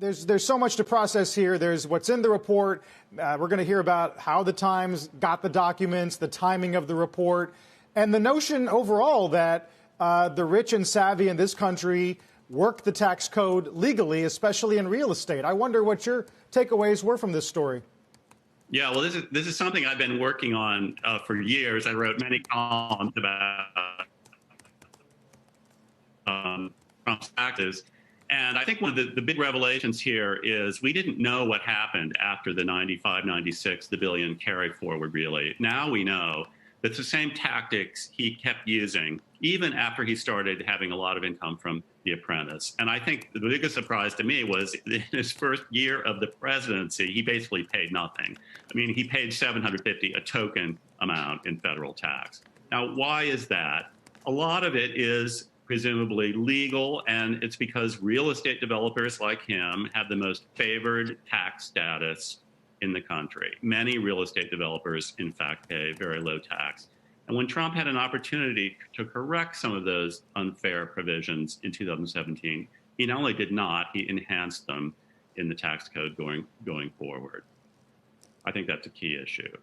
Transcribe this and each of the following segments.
there's so much to process here. There's what's in the report. We're going to hear about how the Times got the documents, the timing of the report, and the notion overall that the rich and savvy in this country work the tax code legally, especially in real estate. I wonder what your takeaways were from this story. Yeah, well, this is something I've been working on for years. I wrote many columns about Trump's taxes. And I think one of the big revelations here is we didn't know what happened after the 95, 96, the billion carry forward, really. Now we know that the same tactics he kept using, even after he started having a lot of income from The Apprentice. And I think the biggest surprise to me was in his first year of the presidency, he basically paid nothing. I mean, he paid $750, a token amount in federal tax. Now, why is that? A lot of it is presumably legal, and it's because real estate developers like him have the most favored tax status in the country. Many real estate developers, in fact, pay very low tax. And when Trump had an opportunity to correct some of those unfair provisions in 2017, he not only did not, he enhanced them in the tax code going forward. I think that's a key issue.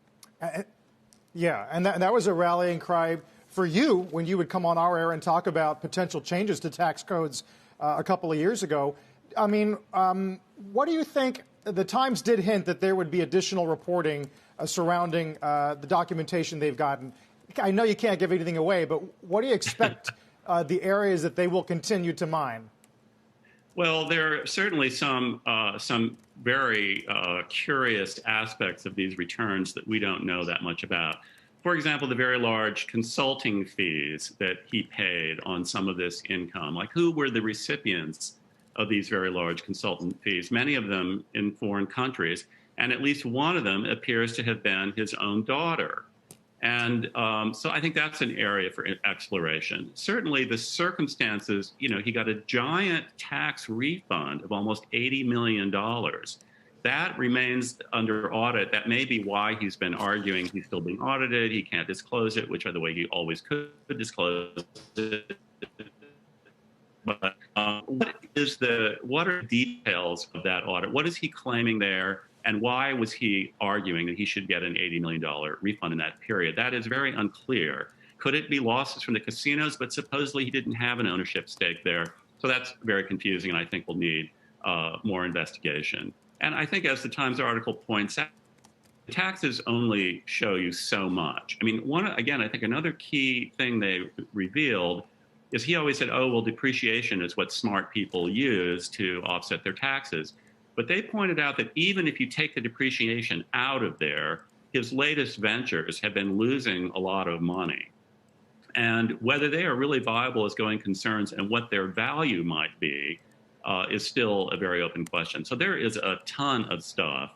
Yeah, and that was a rallying cry for you when you would come on our air and talk about potential changes to tax codes a couple of years ago. I mean, what do you think? The Times did hint that there would be additional reporting surrounding the documentation they've gotten. I know you can't give anything away, but what do you expect the areas that they will continue to mine? Well, there are certainly some very curious aspects of these returns that we don't know that much about. For example, the very large consulting fees that he paid on some of this income. Like, who were the recipients of these very large consultant fees? Many of them in foreign countries, and at least one of them appears to have been his own daughter. And so I think that's an area for exploration. Certainly the circumstances, you know, he got a giant tax refund of almost $80 million. That remains under audit. That may be why he's been arguing he's still being audited. He can't disclose it, which, by the way, he always could disclose it. But what are the details of that audit? What is he claiming there? And why was he arguing that he should get an $80 million refund in that period? That is very unclear. Could it be losses from the casinos? But supposedly he didn't have an ownership stake there. So that's very confusing, and I think we'll need more investigation. And I think, as the Times article points out, taxes only show you so much. I mean, I think another key thing they revealed is he always said, oh, well, depreciation is what smart people use to offset their taxes. But they pointed out that even if you take the depreciation out of there, his latest ventures have been losing a lot of money. And whether they are really viable as going concerns and what their value might be is still a very open question. So there is a ton of stuff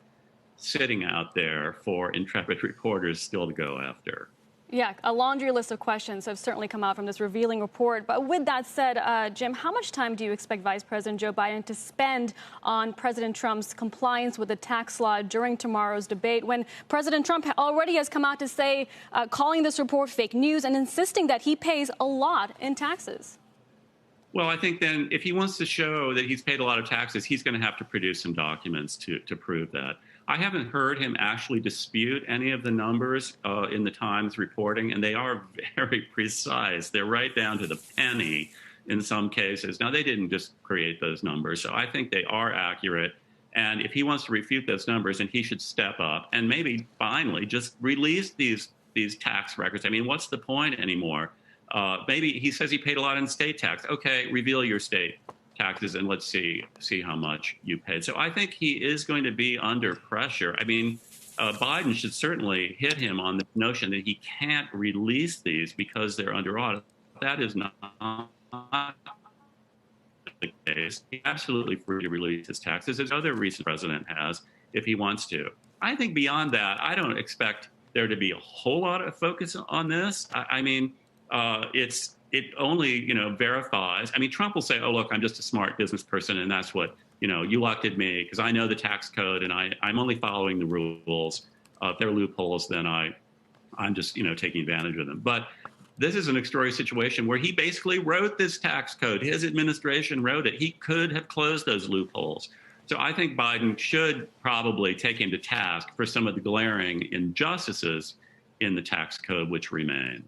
sitting out there for intrepid reporters still to go after. Yeah, a laundry list of questions have certainly come out from this revealing report. But with that said, Jim, how much time do you expect Vice President Joe Biden to spend on President Trump's compliance with the tax law during tomorrow's debate, when President Trump already has come out to say, calling this report fake news and insisting that he pays a lot in taxes? Well, I think then if he wants to show that he's paid a lot of taxes, he's going to have to produce some documents to prove that. I haven't heard him actually dispute any of the numbers in the Times reporting, and they are very precise. They're right down to the penny in some cases. Now, they didn't just create those numbers, so I think they are accurate. And if he wants to refute those numbers, then he should step up and maybe finally just release these tax records. I mean, what's the point anymore? Maybe he says he paid a lot in state tax. Okay, reveal your state taxes and let's see how much you paid. So I think he is going to be under pressure. I mean, Biden should certainly hit him on the notion that he can't release these because they're under audit. That is not the case. He's absolutely free to release his taxes, as other recent president has, if he wants to. I think beyond that, I don't expect there to be a whole lot of focus on this. I mean, it only, verifies. I mean, Trump will say, oh, look, I'm just a smart business person, and that's what, you elected me because I know the tax code, and I'm only following the rules. If there are loopholes, then I'm just, taking advantage of them. But this is an extraordinary situation where he basically wrote this tax code. His administration wrote it. He could have closed those loopholes. So I think Biden should probably take him to task for some of the glaring injustices in the tax code which remain.